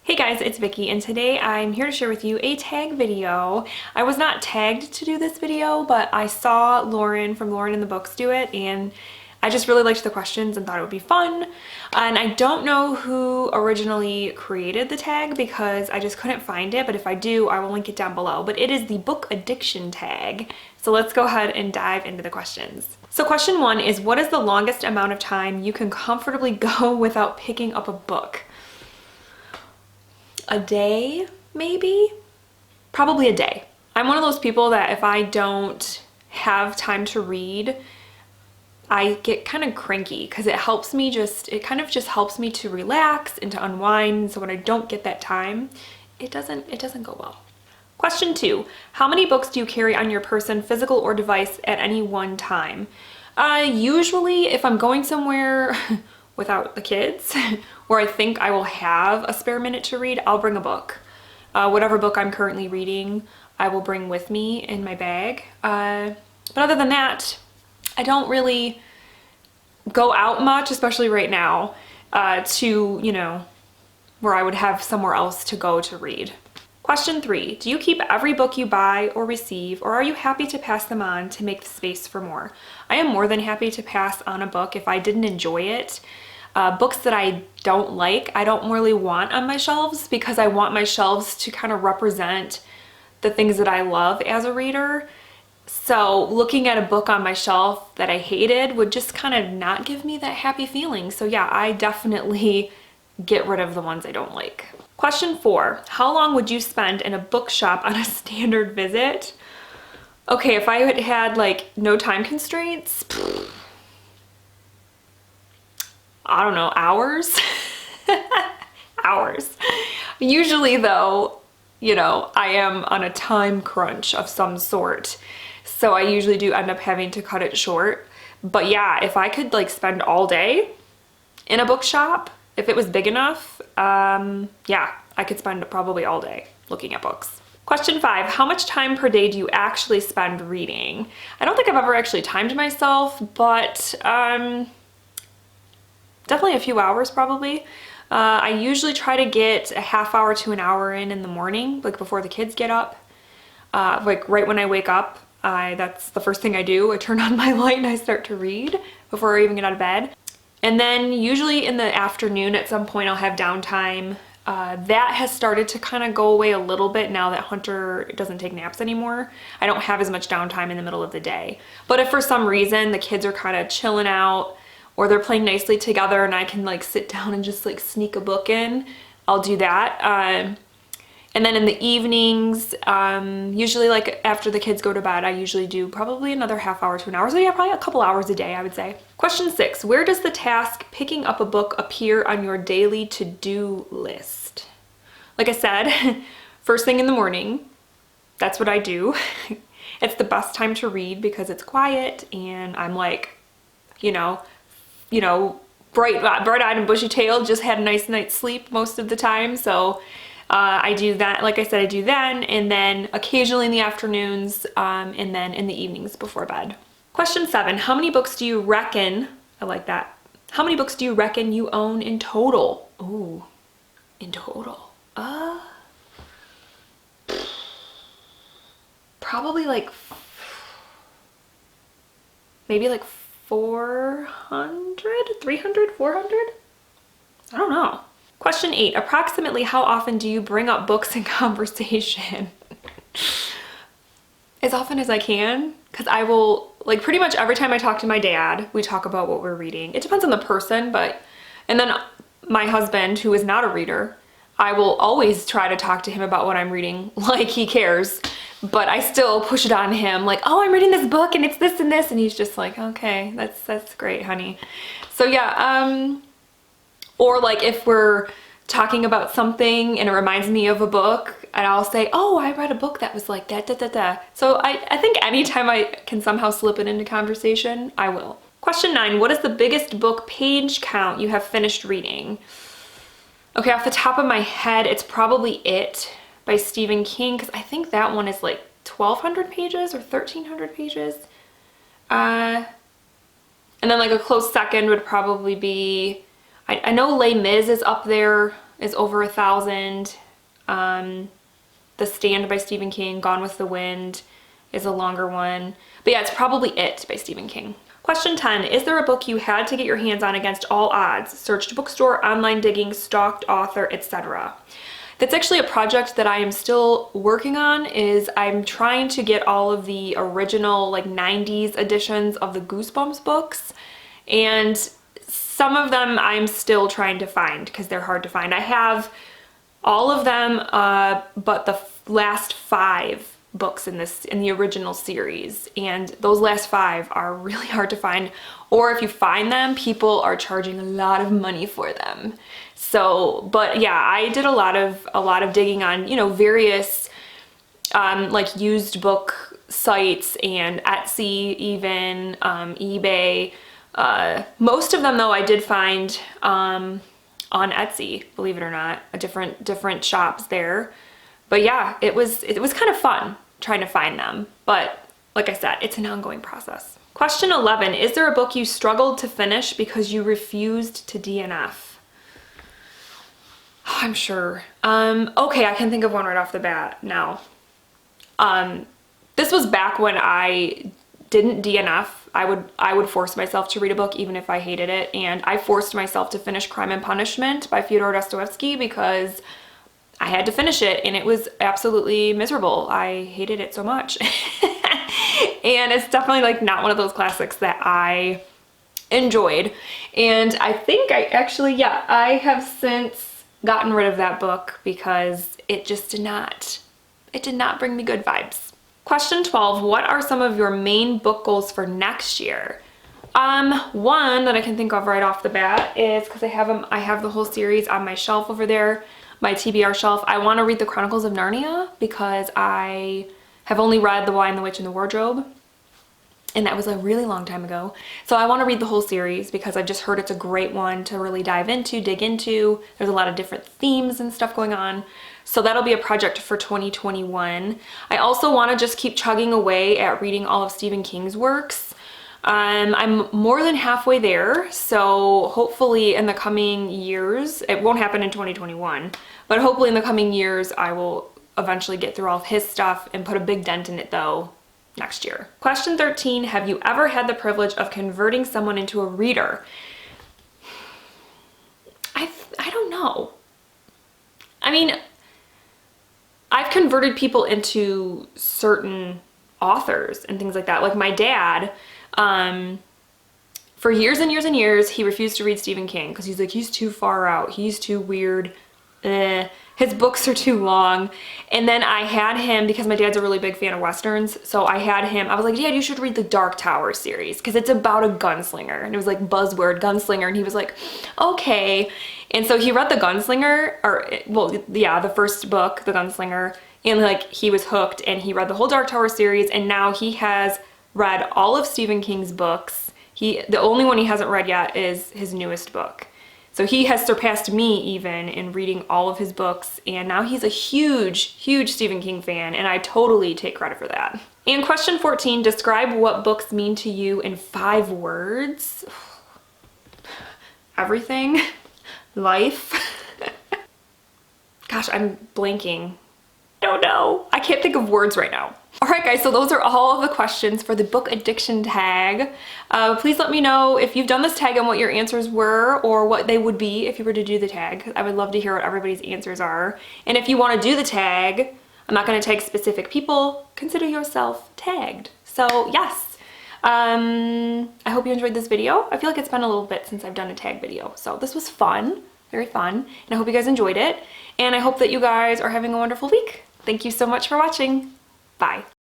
Hey guys, it's Vicky, and today I'm here to share with you a tag video. I was not tagged to do this video, but I saw Lauren from Lauren in the Books do it, and I just really liked the questions and thought it would be fun. And I don't know who originally created the tag because I just couldn't find it, but if I do, I will link it down below. But it is the book addiction tag. So let's go ahead and dive into the questions. So question 1 is, what is the longest amount of time you can comfortably go without picking up a book? A day, maybe? Probably a day. I'm one of those people that if I don't have time to read, I get kind of cranky because it kind of just helps me to relax and to unwind. So when I don't get that time, it doesn't go well. Question 2, how many books do you carry on your person, physical or device, at any one time? Usually if I'm going somewhere without the kids, where I think I will have a spare minute to read, I'll bring a book. Whatever book I'm currently reading, I will bring with me in my bag. But other than that, I don't really go out much, especially right now, to, where I would have somewhere else to go to read. Question 3, do you keep every book you buy or receive, or are you happy to pass them on to make the space for more? I am more than happy to pass on a book if I didn't enjoy it. Books that I don't like, I don't really want on my shelves because I want my shelves to kind of represent the things that I love as a reader. So looking at a book on my shelf that I hated would just kind of not give me that happy feeling. So yeah, I definitely get rid of the ones I don't like. Question 4, how long would you spend in a bookshop on a standard visit? Okay, if I had like no time constraints, I don't know, hours? Hours. Usually though, I am on a time crunch of some sort. So I usually do end up having to cut it short. But yeah, if I could like spend all day in a bookshop, if it was big enough, yeah, I could spend probably all day looking at books. Question 5, how much time per day do you actually spend reading? I don't think I've ever actually timed myself, but definitely a few hours probably. I usually try to get a half hour to an hour in the morning, like before the kids get up. Like right when I wake up, that's the first thing I do. I turn on my light and I start to read before I even get out of bed. And then usually in the afternoon at some point I'll have downtime. That has started to kind of go away a little bit now that Hunter doesn't take naps anymore. I don't have as much downtime in the middle of the day. But if for some reason the kids are kind of chilling out or they're playing nicely together and I can like sit down and just like sneak a book in, I'll do that. And then in the evenings, usually like after the kids go to bed, I usually do probably another half hour to an hour. So yeah, probably a couple hours a day, I would say. Question 6, where does the task picking up a book appear on your daily to-do list? Like I said, first thing in the morning, that's what I do. It's the best time to read because it's quiet and I'm like, bright-eyed and bushy-tailed, just had a nice night's sleep most of the time. So I do that, like I said, I do then, and then occasionally in the afternoons, and then in the evenings before bed. Question 7, how many books do you reckon, I like that, how many books do you reckon you own in total? Ooh, in total. Probably like, maybe like 400, 300, 400? I don't know. Question 8, approximately how often do you bring up books in conversation? As often as I can, because I will, like pretty much every time I talk to my dad, we talk about what we're reading. It depends on the person, and then my husband, who is not a reader, I will always try to talk to him about what I'm reading, like he cares, but I still push it on him, like, oh, I'm reading this book and it's this and this, and he's just like, okay, that's great, honey. So yeah, or like if we're talking about something and it reminds me of a book and I'll say, oh, I read a book that was like that, da, da, da. So I think anytime I can somehow slip it into conversation, I will. Question 9, what is the biggest book page count you have finished reading? Okay, off the top of my head, it's probably It by Stephen King, because I think that one is like 1,200 pages or 1,300 pages. And then like a close second would probably be, I know Les Mis is up there is over 1,000. The Stand by Stephen King, Gone with the Wind is a longer one. But yeah, it's probably It by Stephen King. Question 10, is there a book you had to get your hands on against all odds? Searched bookstore, online digging, stalked author, etc. That's actually a project that I am still working on. Is I'm trying to get all of the original like 90s editions of the Goosebumps books, and some of them I'm still trying to find because they're hard to find. I have all of them but the last 5 books in the original series, and those last 5 are really hard to find, or if you find them, people are charging a lot of money for them. So, but yeah, I did a lot of digging on, you know, various like used book sites and Etsy, even eBay. Most of them though I did find on Etsy, believe it or not, different shops there. But yeah, it was kind of fun trying to find them. But like I said, it's an ongoing process. Question 11, is there a book you struggled to finish because you refused to DNF? Oh, I'm sure. Okay, I can think of one right off the bat now. This was back when I didn't DNF. I would force myself to read a book even if I hated it, and I forced myself to finish Crime and Punishment by Fyodor Dostoevsky because I had to finish it, and it was absolutely miserable. I hated it so much. And it's definitely like not one of those classics that I enjoyed. And I think I have since gotten rid of that book because it just did not bring me good vibes. Question 12, what are some of your main book goals for next year? One that I can think of right off the bat is, because I have the whole series on my shelf over there, my TBR shelf. I want to read the Chronicles of Narnia because I have only read The Lion, the Witch, and the Wardrobe, and that was a really long time ago. So I want to read the whole series because I've just heard it's a great one to really dive into, dig into. There's a lot of different themes and stuff going on. So that'll be a project for 2021. I also want to just keep chugging away at reading all of Stephen King's works. I'm more than halfway there, so hopefully in the coming years, it won't happen in 2021, but hopefully in the coming years I will eventually get through all of his stuff and put a big dent in it though next year. Question 13, have you ever had the privilege of converting someone into a reader? I don't know. I mean, I've converted people into certain authors and things like that. Like my dad, for years and years and years, he refused to read Stephen King because he's like, he's too far out, he's too weird, his books are too long. And then I had him, because my dad's a really big fan of Westerns, so I was like, Dad, you should read the Dark Tower series because it's about a gunslinger. And it was like buzzword, gunslinger, and he was like, okay. And so he read The Gunslinger, the first book, The Gunslinger, and like he was hooked, and he read the whole Dark Tower series, and now he has read all of Stephen King's books. The only one he hasn't read yet is his newest book. So he has surpassed me even in reading all of his books, and now he's a huge, huge Stephen King fan, and I totally take credit for that. And question 14, describe what books mean to you in 5 words. Everything. Life. Gosh, I'm blanking. I don't know. I can't think of words right now. Alright guys, so those are all of the questions for the book addiction tag. Please let me know if you've done this tag and what your answers were, or what they would be if you were to do the tag. I would love to hear what everybody's answers are. And if you want to do the tag, I'm not going to tag specific people, consider yourself tagged. So yes, I hope you enjoyed this video. I feel like it's been a little bit since I've done a tag video, so this was fun, very fun, and I hope you guys enjoyed it. And I hope that you guys are having a wonderful week. Thank you so much for watching. Bye.